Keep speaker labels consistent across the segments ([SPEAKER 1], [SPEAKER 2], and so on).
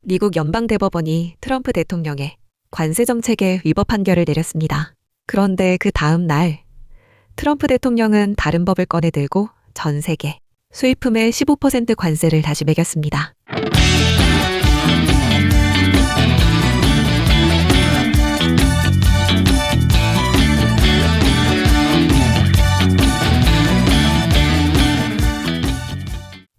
[SPEAKER 1] 미국 연방대법원이 트럼프 대통령의 관세 정책에 위법 판결을 내렸습니다. 그런데 그 다음 날 트럼프 대통령은 다른 법을 꺼내 들고 전 세계 수입품에 15% 관세를 다시 매겼습니다.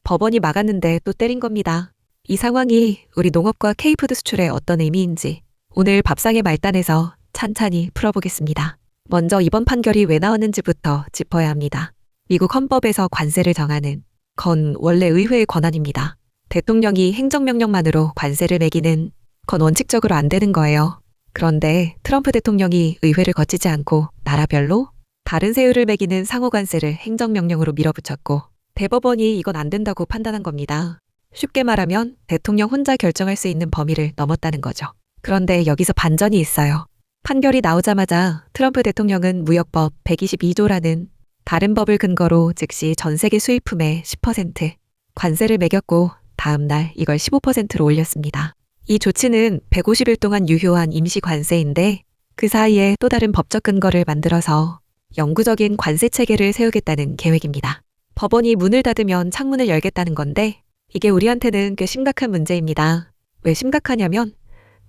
[SPEAKER 1] 법원이 막았는데 또 때린 겁니다. 이 상황이 우리 농업과 K푸드 수출에 어떤 의미인지 오늘 밥상의 말단에서 찬찬히 풀어보겠습니다. 먼저 이번 판결이 왜 나왔는지부터 짚어야 합니다. 미국 헌법에서 관세를 정하는 건 원래 의회의 권한입니다. 대통령이 행정명령만으로 관세를 매기는 건 원칙적으로 안 되는 거예요. 그런데 트럼프 대통령이 의회를 거치지 않고 나라별로 다른 세율을 매기는 상호관세를 행정명령으로 밀어붙였고 대법원이 이건 안 된다고 판단한 겁니다. 쉽게 말하면 대통령 혼자 결정할 수 있는 범위를 넘었다는 거죠. 그런데 여기서 반전이 있어요. 판결이 나오자마자 트럼프 대통령은 무역법 122조라는 다른 법을 근거로 즉시 전 세계 수입품에 10% 관세를 매겼고 다음 날 이걸 15%로 올렸습니다. 이 조치는 150일 동안 유효한 임시 관세인데 그 사이에 또 다른 법적 근거를 만들어서 영구적인 관세 체계를 세우겠다는 계획입니다. 법원이 문을 닫으면 창문을 열겠다는 건데 이게 우리한테는 꽤 심각한 문제입니다. 왜 심각하냐면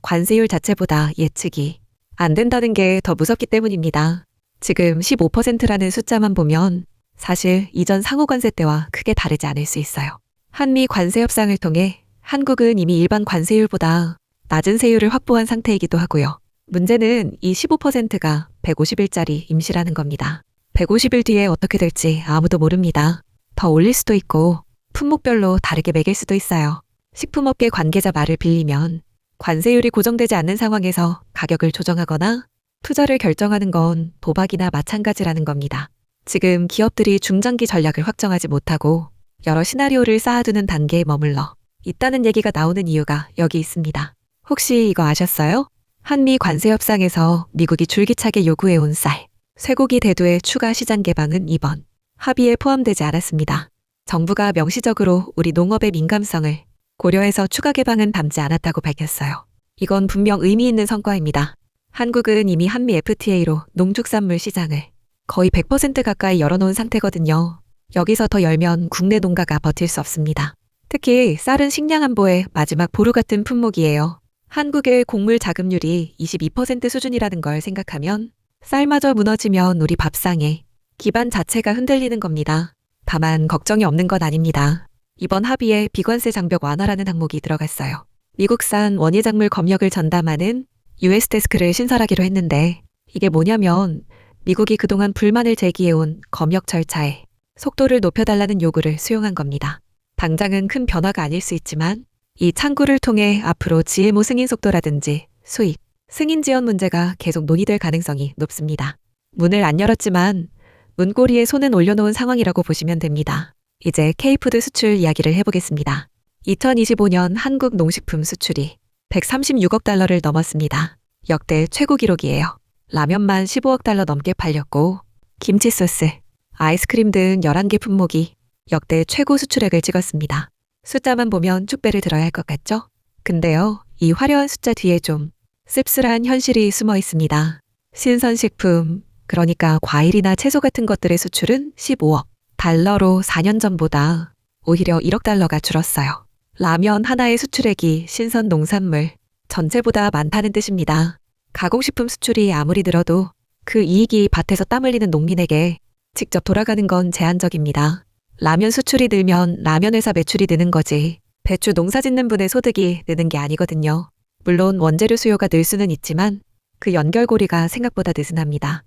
[SPEAKER 1] 관세율 자체보다 예측이 안 된다는 게 더 무섭기 때문입니다. 지금 15%라는 숫자만 보면 사실 이전 상호관세 때와 크게 다르지 않을 수 있어요. 한미 관세 협상을 통해 한국은 이미 일반 관세율보다 낮은 세율을 확보한 상태이기도 하고요. 문제는 이 15%가 150일짜리 임시라는 겁니다. 150일 뒤에 어떻게 될지 아무도 모릅니다. 더 올릴 수도 있고 품목별로 다르게 매길 수도 있어요. 식품업계 관계자 말을 빌리면 관세율이 고정되지 않는 상황에서 가격을 조정하거나 투자를 결정하는 건 도박이나 마찬가지라는 겁니다. 지금 기업들이 중장기 전략을 확정하지 못하고 여러 시나리오를 쌓아두는 단계에 머물러 있다는 얘기가 나오는 이유가 여기 있습니다. 혹시 이거 아셨어요? 한미 관세 협상에서 미국이 줄기차게 요구해온 쌀, 쇠고기 대두의 추가 시장 개방은 이번 합의에 포함되지 않았습니다. 정부가 명시적으로 우리 농업의 민감성을 고려해서 추가 개방은 담지 않았다고 밝혔어요. 이건 분명 의미 있는 성과입니다. 한국은 이미 한미 FTA로 농축산물 시장을 거의 100% 가까이 열어놓은 상태거든요. 여기서 더 열면 국내 농가가 버틸 수 없습니다. 특히 쌀은 식량 안보의 마지막 보루 같은 품목이에요. 한국의 곡물 자급률이 22% 수준이라는 걸 생각하면 쌀마저 무너지면 우리 밥상에 기반 자체가 흔들리는 겁니다. 다만 걱정이 없는 건 아닙니다. 이번 합의에 비관세 장벽 완화라는 항목이 들어갔어요. 미국산 원예작물 검역을 전담하는 US 데스크를 신설하기로 했는데 이게 뭐냐면 미국이 그동안 불만을 제기해온 검역 절차에 속도를 높여달라는 요구를 수용한 겁니다. 당장은 큰 변화가 아닐 수 있지만 이 창구를 통해 앞으로 GMO 승인 속도라든지 수입, 승인 지원 문제가 계속 논의될 가능성이 높습니다. 문을 안 열었지만 문고리에 손은 올려놓은 상황이라고 보시면 됩니다. 이제 K푸드 수출 이야기를 해보겠습니다. 2025년 한국 농식품 수출이 136억 달러를 넘었습니다. 역대 최고 기록이에요. 라면만 15억 달러 넘게 팔렸고 김치 소스, 아이스크림 등 11개 품목이 역대 최고 수출액을 찍었습니다. 숫자만 보면 축배를 들어야 할 것 같죠? 근데요, 이 화려한 숫자 뒤에 좀 씁쓸한 현실이 숨어 있습니다. 신선식품, 그러니까 과일이나 채소 같은 것들의 수출은 15억 달러로 4년 전보다 오히려 1억 달러가 줄었어요. 라면 하나의 수출액이 신선 농산물 전체보다 많다는 뜻입니다. 가공식품 수출이 아무리 늘어도 그 이익이 밭에서 땀 흘리는 농민에게 직접 돌아가는 건 제한적입니다. 라면 수출이 늘면 라면 회사 매출이 느는 거지 배추 농사 짓는 분의 소득이 느는 게 아니거든요. 물론 원재료 수요가 늘 수는 있지만 그 연결고리가 생각보다 느슨합니다.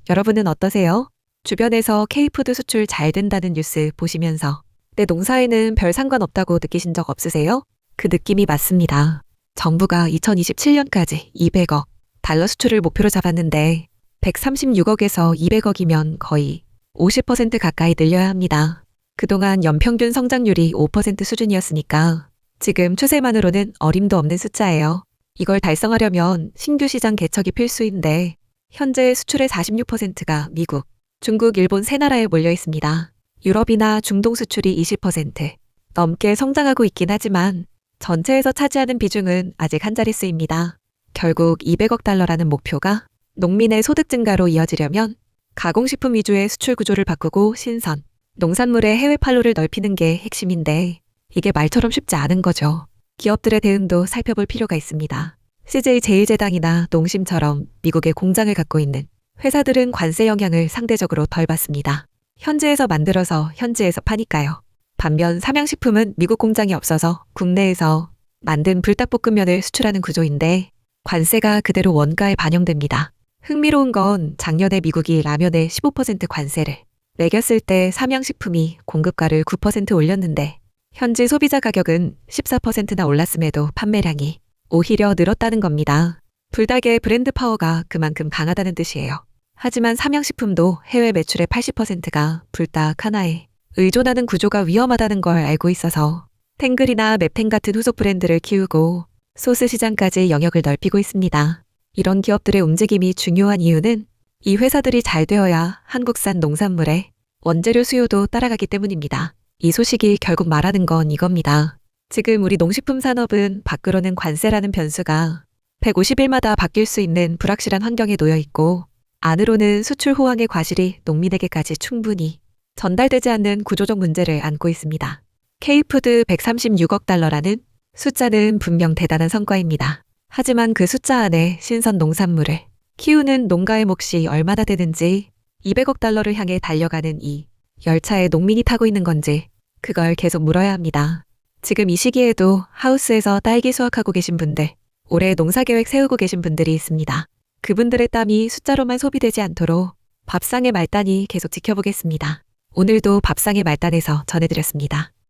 [SPEAKER 1] 여러분은 어떠세요? 주변에서 K푸드 수출 잘 된다는 뉴스 보시면서 내 농사에는 별 상관없다고 느끼신 적 없으세요? 그 느낌이 맞습니다. 정부가 2027년까지 200억 달러 수출을 목표로 잡았는데 136억에서 200억이면 거의 50% 가까이 늘려야 합니다. 그동안 연평균 성장률이 5% 수준이었으니까 지금 추세만으로는 어림도 없는 숫자예요. 이걸 달성하려면 신규 시장 개척이 필수인데 현재 수출의 46%가 미국, 중국, 일본 세 나라에 몰려 있습니다. 유럽이나 중동 수출이 20% 넘게 성장하고 있긴 하지만 전체에서 차지하는 비중은 아직 한 자릿수입니다. 결국 200억 달러라는 목표가 농민의 소득 증가로 이어지려면 가공식품 위주의 수출 구조를 바꾸고 신선, 농산물의 해외 판로를 넓히는 게 핵심인데 이게 말처럼 쉽지 않은 거죠. 기업들의 대응도 살펴볼 필요가 있습니다. CJ 제일제당이나 농심처럼 미국에 공장을 갖고 있는 회사들은 관세 영향을 상대적으로 덜 받습니다. 현지에서 만들어서 현지에서 파니까요. 반면 삼양식품은 미국 공장이 없어서 국내에서 만든 불닭볶음면을 수출하는 구조인데 관세가 그대로 원가에 반영됩니다. 흥미로운 건 작년에 미국이 라면에 15% 관세를 매겼을 때 삼양식품이 공급가를 9% 올렸는데 현지 소비자 가격은 14%나 올랐음에도 판매량이 오히려 늘었다는 겁니다. 불닭의 브랜드 파워가 그만큼 강하다는 뜻이에요. 하지만 삼양식품도 해외 매출의 80%가 불닭 하나에 의존하는 구조가 위험하다는 걸 알고 있어서 탱글이나 맵탱 같은 후속 브랜드를 키우고 소스 시장까지 영역을 넓히고 있습니다. 이런 기업들의 움직임이 중요한 이유는 이 회사들이 잘 되어야 한국산 농산물의 원재료 수요도 따라가기 때문입니다. 이 소식이 결국 말하는 건 이겁니다. 지금 우리 농식품 산업은 밖으로는 관세라는 변수가 150일마다 바뀔 수 있는 불확실한 환경에 놓여 있고 안으로는 수출 호황의 과실이 농민에게까지 충분히 전달되지 않는 구조적 문제를 안고 있습니다. K푸드 136억 달러라는 숫자는 분명 대단한 성과입니다. 하지만 그 숫자 안에 신선 농산물을 키우는 농가의 몫이 얼마나 되는지 200억 달러를 향해 달려가는 이 열차에 농민이 타고 있는 건지 그걸 계속 물어야 합니다. 지금 이 시기에도 하우스에서 딸기 수확하고 계신 분들, 올해 농사계획 세우고 계신 분들이 있습니다. 그분들의 땀이 숫자로만 소비되지 않도록 밥상의 말단이 계속 지켜보겠습니다. 오늘도 밥상의 말단에서 전해드렸습니다.